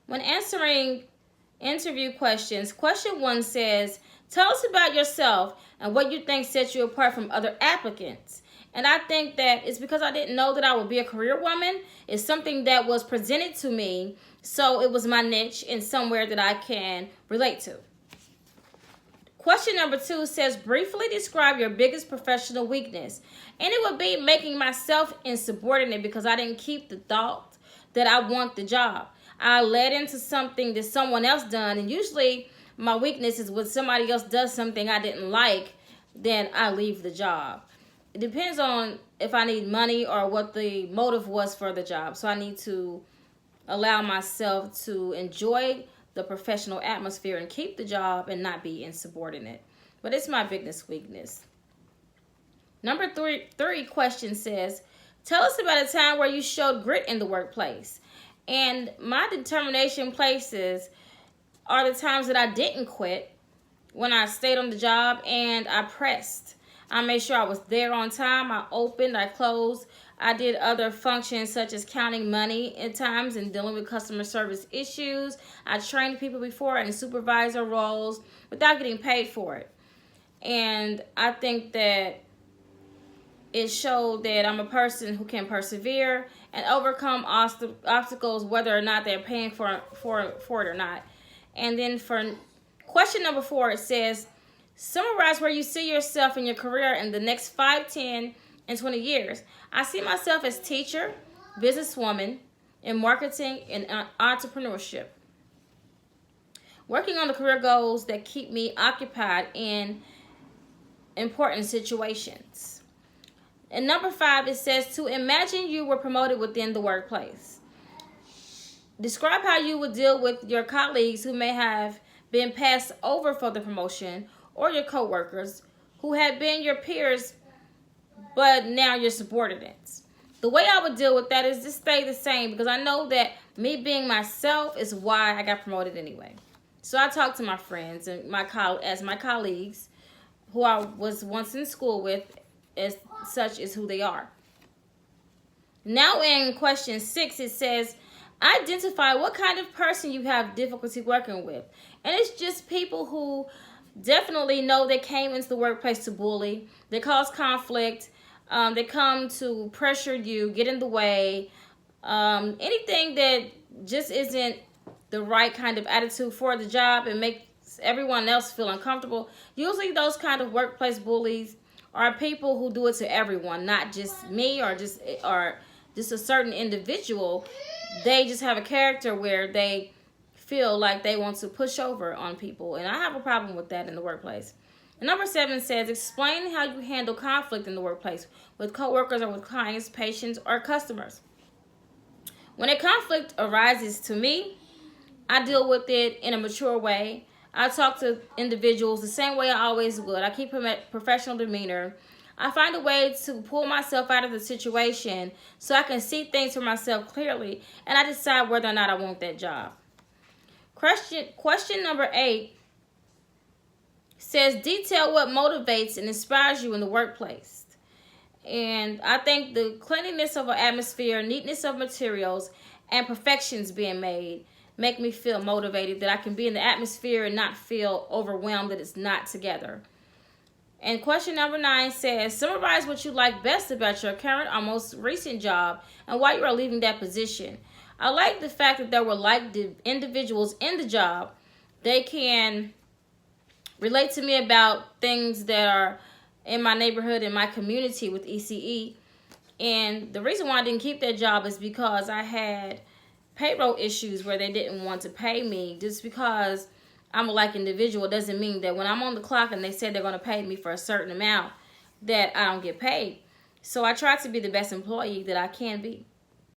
When answering interview questions, question 1 says, tell us about yourself and what you think sets you apart from other applicants. And I think that it's because I didn't know that I would be a career woman. It's something that was presented to me, so it was my niche and somewhere that I can relate to. Question number 2 says, briefly describe your biggest professional weakness. And it would be making myself insubordinate because I didn't keep the thought that I want the job. I led into something that someone else done, and usually my weakness is when somebody else does something I didn't like, then I leave the job. It depends on if I need money or what the motive was for the job. So I need to allow myself to enjoy the professional atmosphere and keep the job and not be insubordinate. But it's my biggest weakness. Number three question says, tell us about a time where you showed grit in the workplace. And my determination places are the times that I didn't quit, when I stayed on the job and I pressed. I made sure I was there on time. I opened, I closed. I did other functions such as counting money at times and dealing with customer service issues. I trained people before in supervisor roles without getting paid for it. And I think that it showed that I'm a person who can persevere and overcome obstacles whether or not they're paying for it or not. And then for question number 4, it says, summarize where you see yourself in your career in the next 5, 10, and 20 years. I see myself as teacher, businesswoman, in marketing and entrepreneurship. Working on the career goals that keep me occupied in important situations. And number 5, it says to imagine you were promoted within the workplace. Describe how you would deal with your colleagues who may have been passed over for the promotion, or your co-workers who had been your peers but now your subordinates. The way I would deal with that is just stay the same, because I know that me being myself is why I got promoted anyway. So I talk to my friends and my colleagues who I was once in school with, as such as who they are. Now in question 6, it says, identify what kind of person you have difficulty working with. And it's just people who definitely know they came into the workplace to bully, they cause conflict, they come to pressure you, get in the way, anything that just isn't the right kind of attitude for the job and makes everyone else feel uncomfortable. Usually those kind of workplace bullies are people who do it to everyone, not just me or just a certain individual. They just have a character where they feel like they want to push over on people, and I have a problem with that in the workplace. And number 7 says, explain how you handle conflict in the workplace with coworkers or with clients, patients, or customers. When a conflict arises to me, I deal with it in a mature way. I talk to individuals the same way I always would. I keep a professional demeanor. I find a way to pull myself out of the situation so I can see things for myself clearly, and I decide whether or not I want that job. Question number 8 says, detail what motivates and inspires you in the workplace. And I think the cleanliness of an atmosphere, neatness of materials, and perfections being made make me feel motivated, that I can be in the atmosphere and not feel overwhelmed that it's not together. And question number 9 says, summarize what you like best about your current or most recent job and why you are leaving that position. I like the fact that there were like individuals in the job. They can relate to me about things that are in my neighborhood, in my community with ECE. And the reason why I didn't keep that job is because I had payroll issues where they didn't want to pay me. Just because I'm a like individual doesn't mean that when I'm on the clock and they say they're going to pay me for a certain amount that I don't get paid. So I try to be the best employee that I can be.